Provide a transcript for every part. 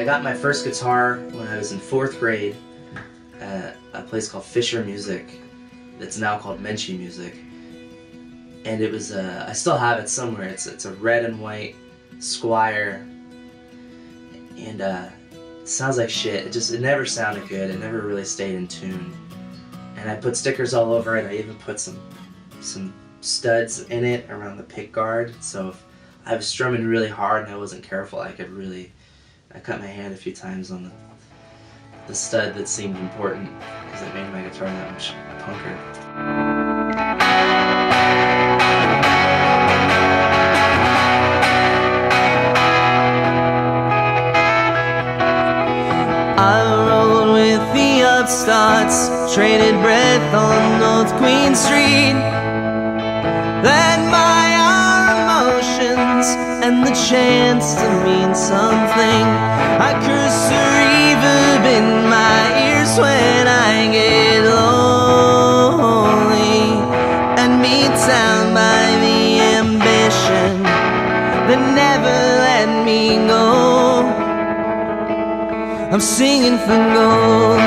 got my first guitar when I was in 4th grade at a place called Fisher Music that's now called Menchie Music. And it was, I still have it somewhere. It's a red and white Squire, and it sounds like shit. It never sounded good. It never really stayed in tune. And I put stickers all over it. I even put some studs in it around the pick guard. So if I was strumming really hard and I wasn't careful, I cut my hand a few times on the stud that seemed important, because it made my guitar that much punker. I rolled with the upstarts, traded breath on North Queen Street. Led by our emotions and the chance to mean something. I curse the reverb in my ears when I get lonely, and meet down by the ambition that never let me go. I'm singing for gold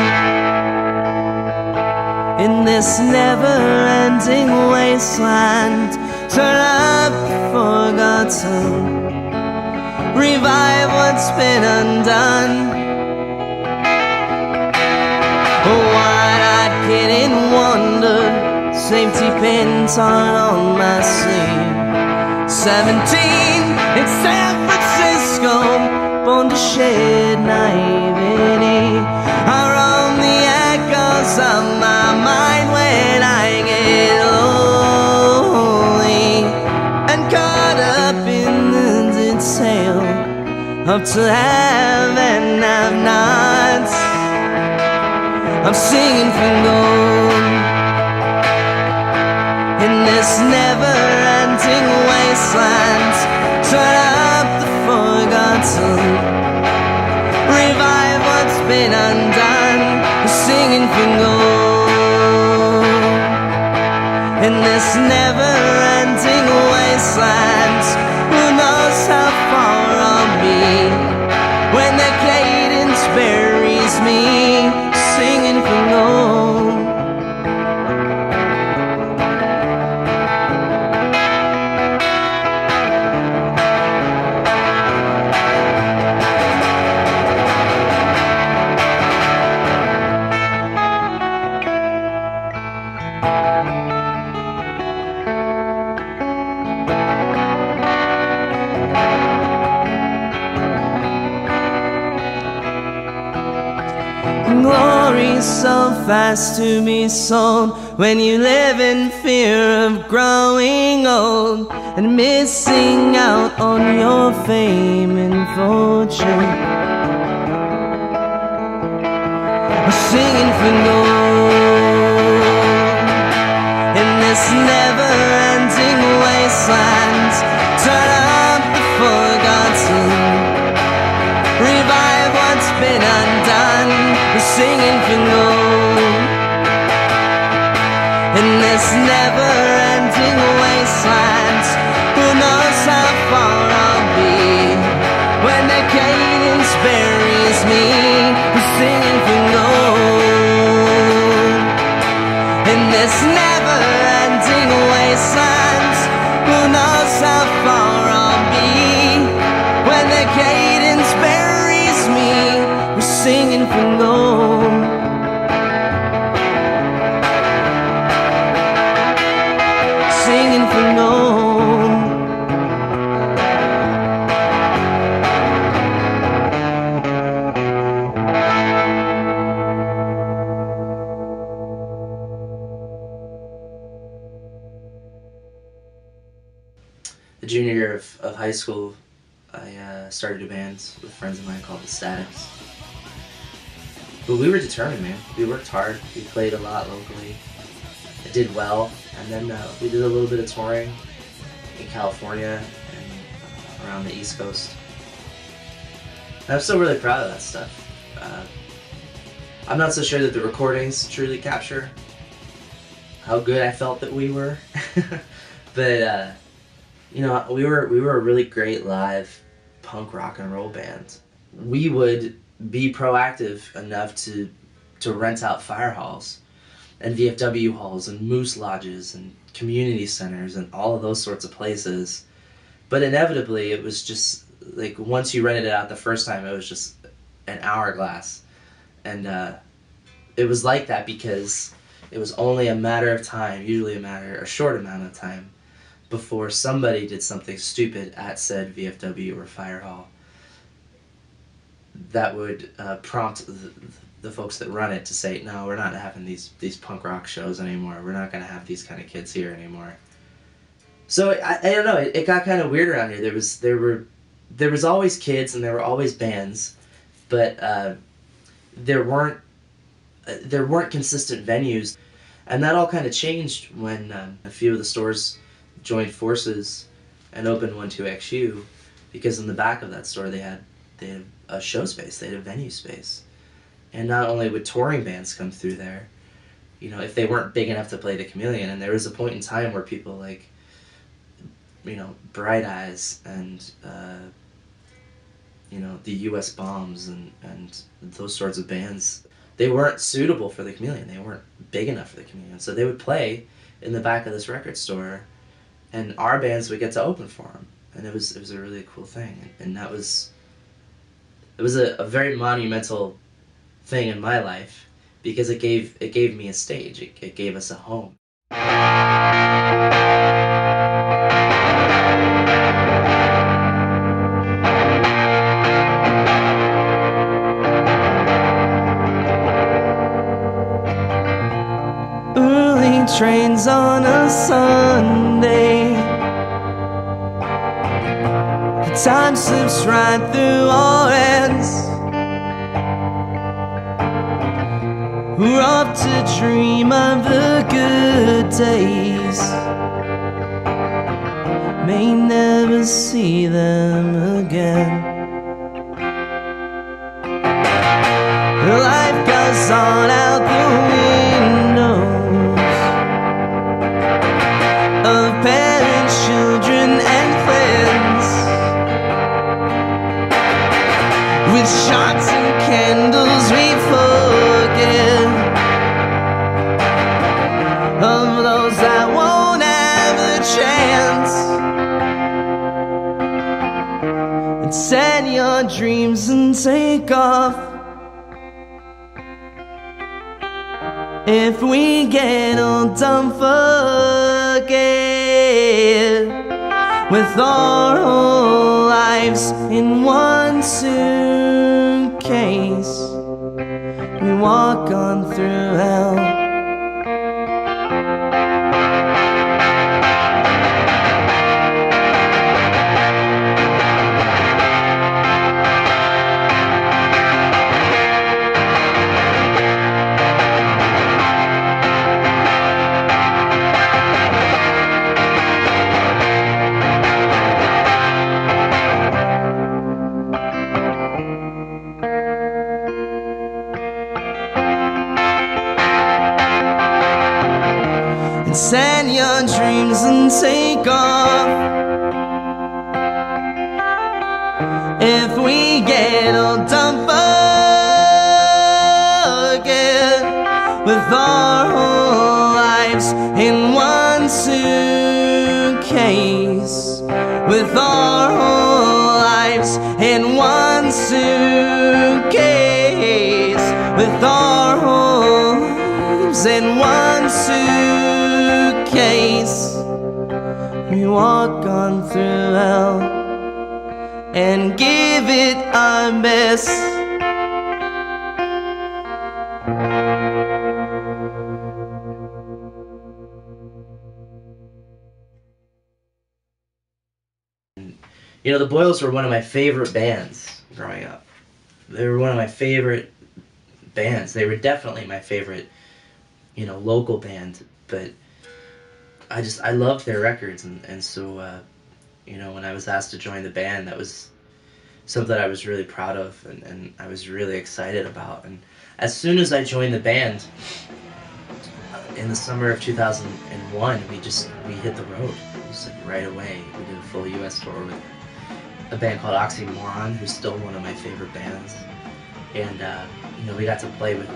in this never-ending wasteland. Turn up the forgotten, revive what's been undone. Oh, wide-eyed kid in wonder, safety pins aren't on my sleeve. 17 in San Francisco, born to shed naivety. I roam the echoes of my mind when I get lonely, and caught up in the detail of to have and have nots. I'm singing for gold in this never-ending wasteland. Turn up the forgotten, revive what's been undone. We're singing for gold in this never-ending wasteland. Who knows how far I'll be when the cadence buries me, singing for gold. Glory's so fast to be sold when you live in fear of growing old and missing out on your fame and fortune. We're singing for gold in this never-ending wasteland. Turn up the forgotten, revive what's been undone. We're singing for gold in this never-ending wasteland. Who knows how far I'll be when the cadence buries me. We're singing for gold in this never-ending wasteland. Who knows how far I'll be when the cadence buries me. We're singing for gold. Singing for gold. The junior year of high school, I started a band with friends of mine called the Statics. But we were determined, man. We worked hard. We played a lot locally. It did well, and then we did a little bit of touring in California and around the East Coast. And I'm still really proud of that stuff. I'm not so sure that the recordings truly capture how good I felt that we were, but you know, we were a really great live punk rock and roll band, we would be proactive enough to rent out fire halls and VFW halls and moose lodges and community centers and all of those sorts of places. But inevitably, it was just like once you rented it out the first time, it was just an hourglass. And it was like that because it was only a matter of time, usually a short amount of time, before somebody did something stupid at said VFW or fire hall that would prompt the folks that run it to say, no, we're not having these punk rock shows anymore. We're not going to have these kind of kids here anymore. So I don't know. It got kind of weird around here. There was always kids and there were always bands, but there weren't consistent venues, and that all kind of changed when a few of the stores joined forces and opened 12XU, because in the back of that store they had a show space, they had a venue space. And not only would touring bands come through there, you know, if they weren't big enough to play the Chameleon, and there was a point in time where people like, you know, Bright Eyes and, you know, the US Bombs and those sorts of bands, they weren't suitable for the Chameleon. They weren't big enough for the Chameleon. So they would play in the back of this record store, and our bands would get to open for them. And it was a really cool thing. And it was a very monumental thing in my life, because it gave me a stage. It gave us a home. Early trains on a Sunday, the time slips right through our hands. We're up to dream of the good days, may never see them again. Life goes on out the windows of parents, children, and friends, with shots and candles we forget of those that won't have the chance. And set your dreams and take off. If we get old, don't forget, with our whole lives in one suitcase, we walk on through hell. Send your dreams and take off. If we get old, don't forget, with our whole lives in one suitcase, with our whole lives in one suitcase, with our whole lives in one suitcase, we walk on through hell and give it our best. You know, the Boyles were one of my favorite bands growing up. They were one of my favorite bands. They were definitely my favorite, you know, local band. But I loved their records, and so, you know, when I was asked to join the band, that was something I was really proud of, and I was really excited about. And as soon as I joined the band, in the summer of 2001, we hit the road. Just like right away. We did a full US tour with a band called Oxymoron, who's still one of my favorite bands. And you know, we got to play with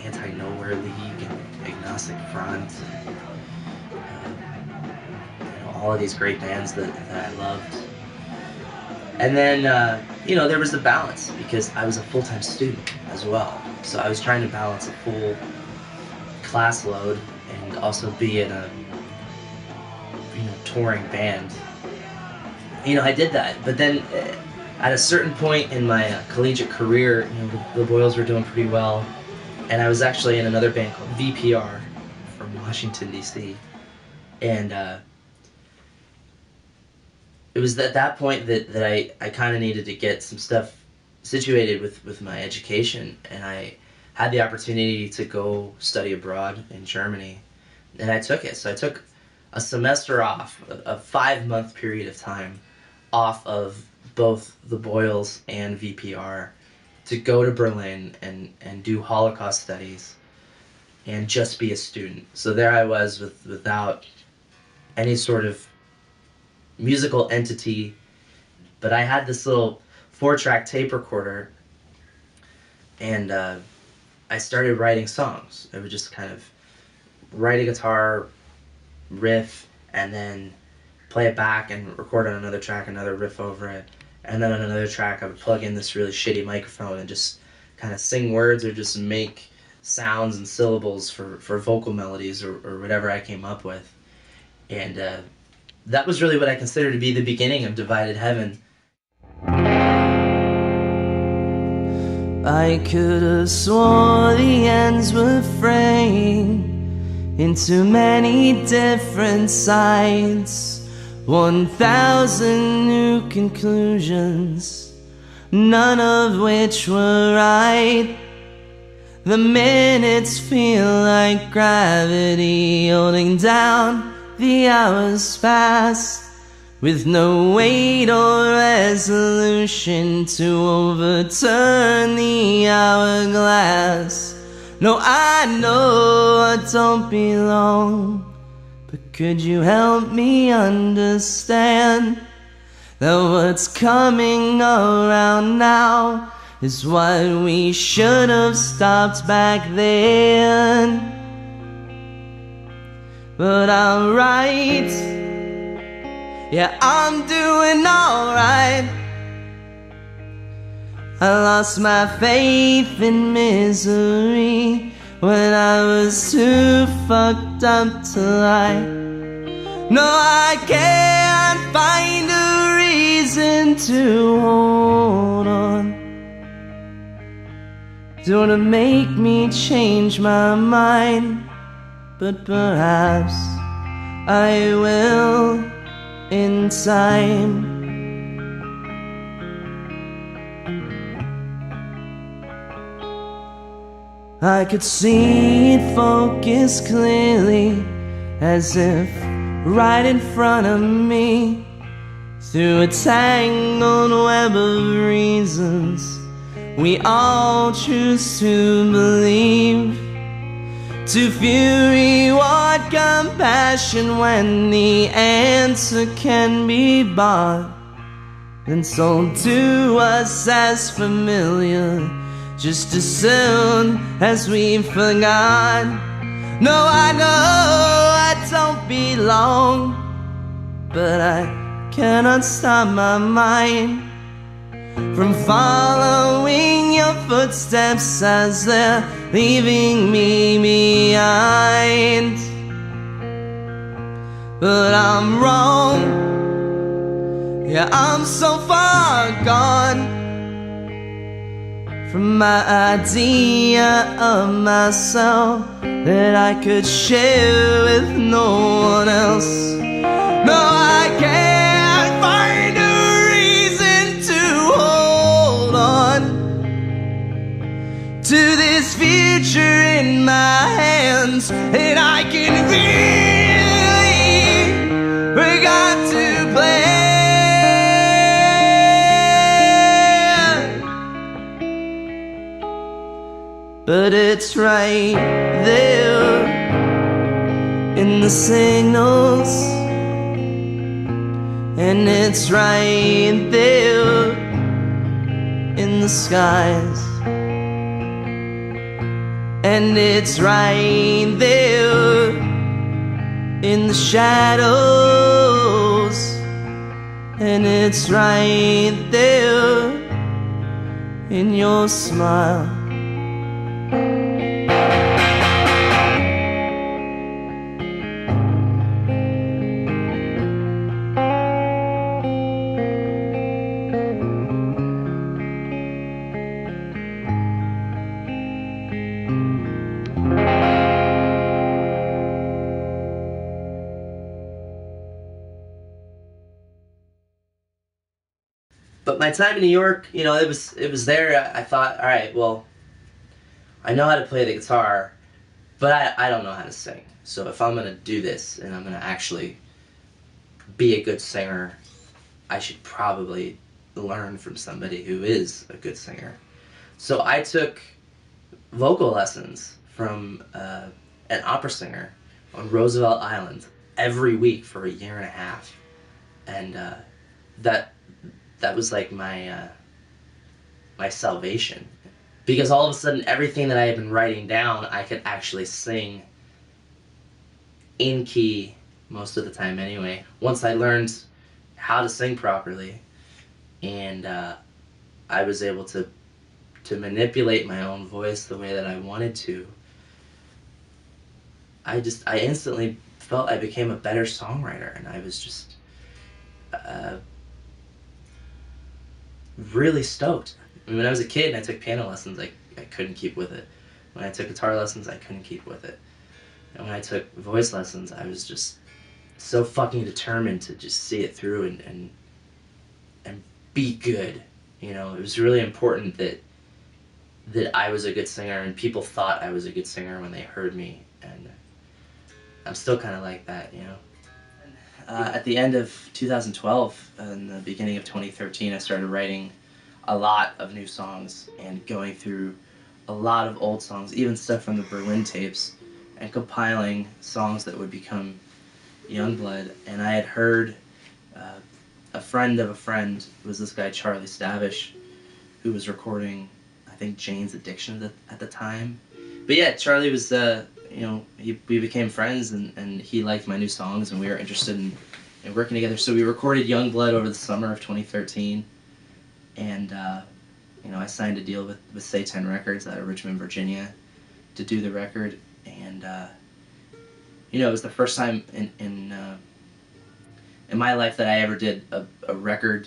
Anti-Nowhere League and Agnostic Front, you know, all of these great bands that I loved. And then you know, there was the balance, because I was a full-time student as well, so I was trying to balance a full class load and also be in a, you know, touring band. You know, I did that, but then at a certain point in my collegiate career, you know, the Boyles were doing pretty well, and I was actually in another band called VPR from Washington, D.C. And it was at that point that I kind of needed to get some stuff situated with my education, and I had the opportunity to go study abroad in Germany, and I took it. So I took a semester off, a 5-month period of time off of both the Boyles and VPR to go to Berlin and do Holocaust studies and just be a student. So there I was without any sort of musical entity, but I had this little 4-track tape recorder, and I started writing songs. I would just kind of write a guitar riff and then play it back and record on another track, another riff over it, and then on another track I would plug in this really shitty microphone and just kind of sing words or just make sounds and syllables for vocal melodies or whatever I came up with. And that was really what I consider to be the beginning of Divided Heaven. I could have swore the ends were fraying into many different sides, 1,000 new conclusions, none of which were right. The minutes feel like gravity holding down the hours past, with no weight or resolution to overturn the hourglass. No, I know I don't belong, but could you help me understand that what's coming around now is what we should have stopped back then? But I'm right, yeah, I'm doing alright. I lost my faith in misery when I was too fucked up to lie. No, I can't find a reason to hold on. Don't make me change my mind, but perhaps I will in time. I could see it focus clearly, as if right in front of me, through a tangled web of reasons we all choose to believe. To fury, what compassion when the answer can be bought and sold to us as familiar, just as soon as we forgot. No, I know I don't belong, but I cannot stop my mind from following your footsteps as they're leaving me behind. But I'm wrong, yeah, I'm so far gone from my idea of myself that I could share with no one else. No, I can't find a reason to hold on to this future in my hands, and I can really forgot to plan. But it's right there in the signals and it's right there in the skies, and it's right there in the shadows, and it's right there in your smile. But my time in New York, you know, it was there. I thought, all right, well, I know how to play the guitar, but I don't know how to sing. So if I'm gonna do this and I'm gonna actually be a good singer, I should probably learn from somebody who is a good singer. So I took vocal lessons from an opera singer on Roosevelt Island every week for a year and a half, and that was like my my salvation, because all of a sudden everything that I had been writing down I could actually sing in key most of the time anyway, once I learned how to sing properly, and I was able to manipulate my own voice the way that I wanted to. I instantly felt I became a better songwriter, and I was just really stoked. I mean, when I was a kid and I took piano lessons, I couldn't keep with it. When I took guitar lessons, I couldn't keep with it. And when I took voice lessons, I was just so fucking determined to just see it through and be good. You know, it was really important that I was a good singer, and people thought I was a good singer when they heard me, and I'm still kind of like that, you know. At the end of 2012 and the beginning of 2013, I started writing a lot of new songs and going through a lot of old songs, even stuff from the Berlin tapes, and compiling songs that would become Youngblood. And I had heard a friend of a friend was this guy Charlie Stavish, who was recording, I think, Jane's Addiction at the time. But yeah, Charlie was you know, we became friends, and he liked my new songs, and we were interested in working together. So we recorded Youngblood over the summer of 2013, and you know, I signed a deal with Say10 Records out of Richmond, Virginia, to do the record. And you know, it was the first time in my life that I ever did a record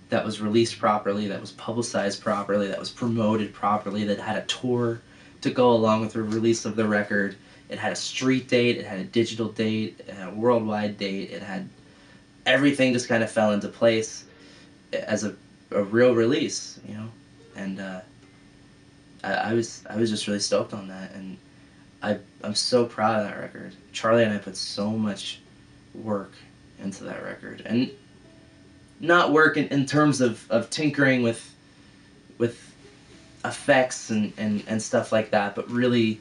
that was released properly, that was publicized properly, that was promoted properly, that had a tour to go along with the release of the record. It had a street date, it had a digital date, it had a worldwide date, it had everything just kind of fell into place as a real release, you know. And I was just really stoked on that, and I'm so proud of that record. Charlie and I put so much work into that record, and not work in terms of tinkering with effects and stuff like that, but really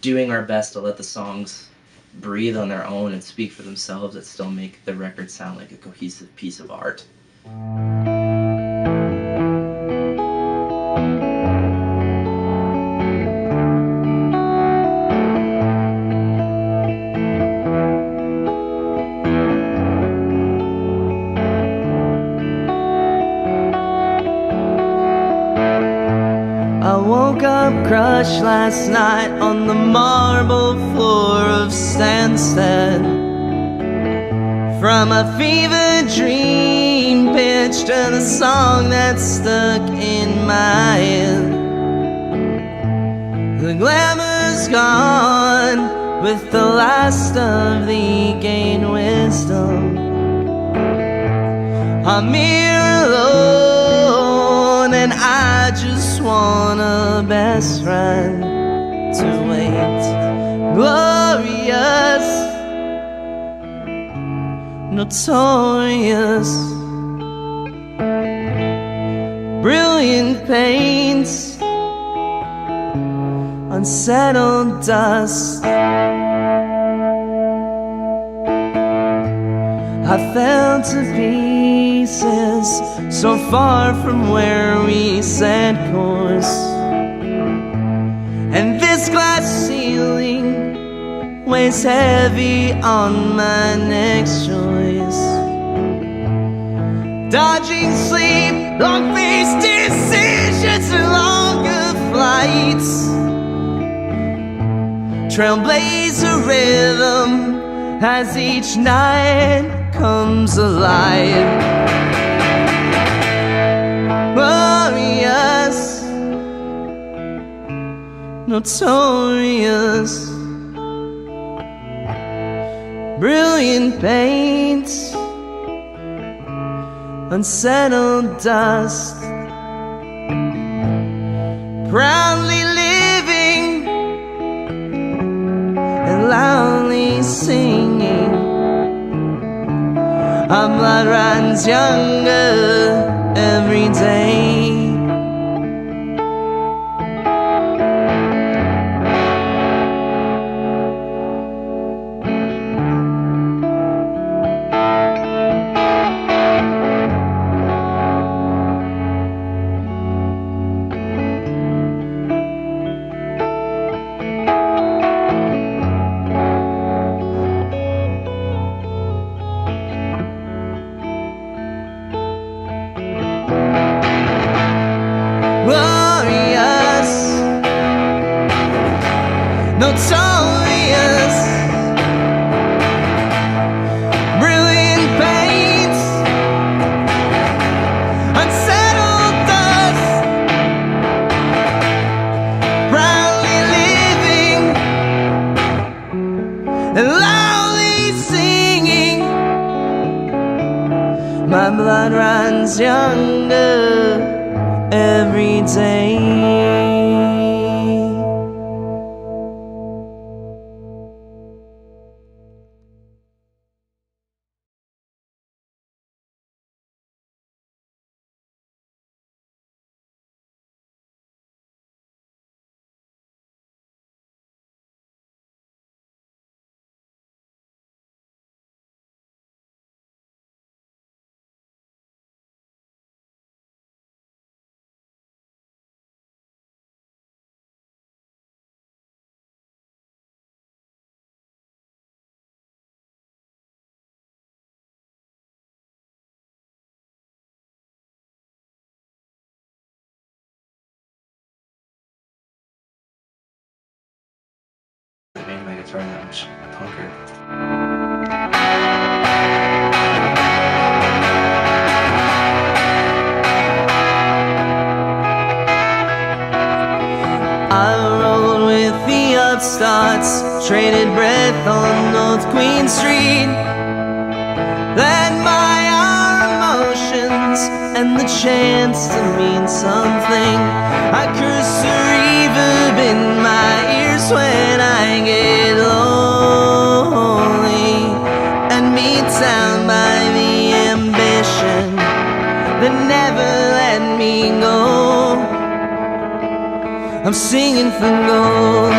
doing our best to let the songs breathe on their own and speak for themselves, that still make the record sound like a cohesive piece of art. I woke up crushed last night on the marble floor of Stansted, from a fever dream pitched to the song that's stuck in my head. The glamour's gone with the last of the gained wisdom. I'm here alone, and I just want a best friend to wait. Glorious, notorious, brilliant paints, unsettled dust. I fell to pieces, so far from where we set course. And this glass ceiling weighs heavy on my next choice. Dodging sleep, long-faced decisions, longer flights. Trailblazer rhythm as each night comes alive. Glorious, notorious, brilliant paint, unsettled dust, proudly living and loudly singing. Our blood runs younger every day. Glorious, notorious, brilliant paint, unsettled dust, proudly living and loudly singing. My blood runs younger every day. It made my guitar that much punker. I rolled with the upstarts, traded breath on North Queen Street. Led by our emotions and the chance to mean something. I curse the reverb in my ears when I get lonely, and meet down by the ambition that never let me go. I'm singing for gold.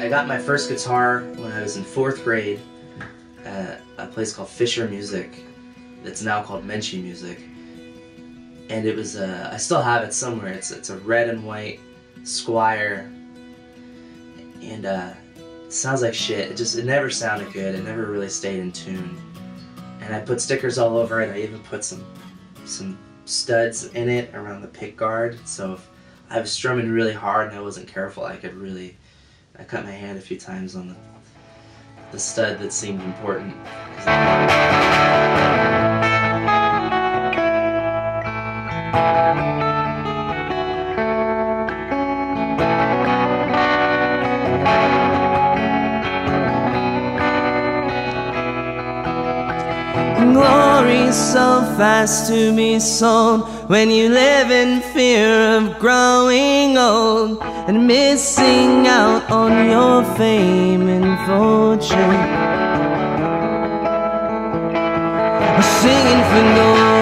I got my first guitar when I was in 4th grade at a place called Fisher Music that's now called Menchie Music. And it was, I still have it somewhere. It's a red and white Squire, and it sounds like shit. It never sounded good. It never really stayed in tune. And I put stickers all over it. I even put some studs in it around the pick guard. So if I was strumming really hard and I wasn't careful, I cut my hand a few times on the stud that seemed important. Glory's so fast to be sold when you live in fear of growing old and missing out on your fame and fortune. Singing for gold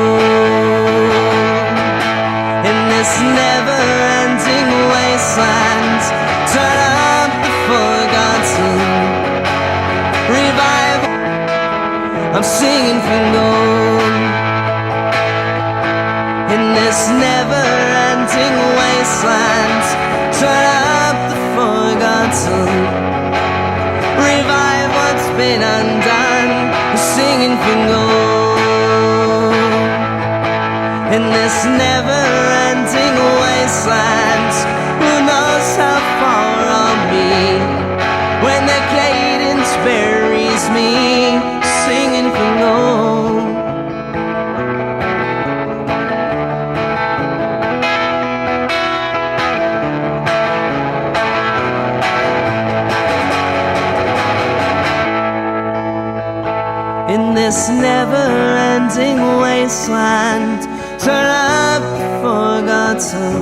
in this never-ending wasteland. Turn up the forgotten revival. I'm singing for gold in this never-ending wasteland. Turn up the forgotten, revive what's been undone. I'm singing for gold in this never-ending wasteland. Who knows how far I'll be when the cadence buries me, singing for gold. In this never-ending wasteland, turn up the forgotten,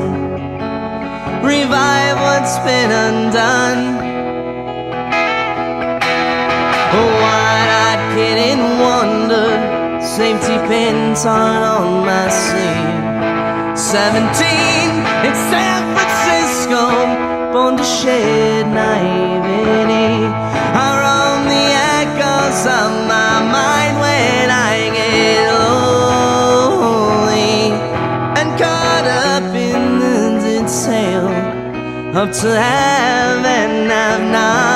revive what's been undone. Oh, wide-eyed kid in wonder, safety pins aren't on my sleeve. 17 in San Francisco, born to shed naivety. I roam the echoes of my mind when I get lonely and caught up in the detail of to have and have not.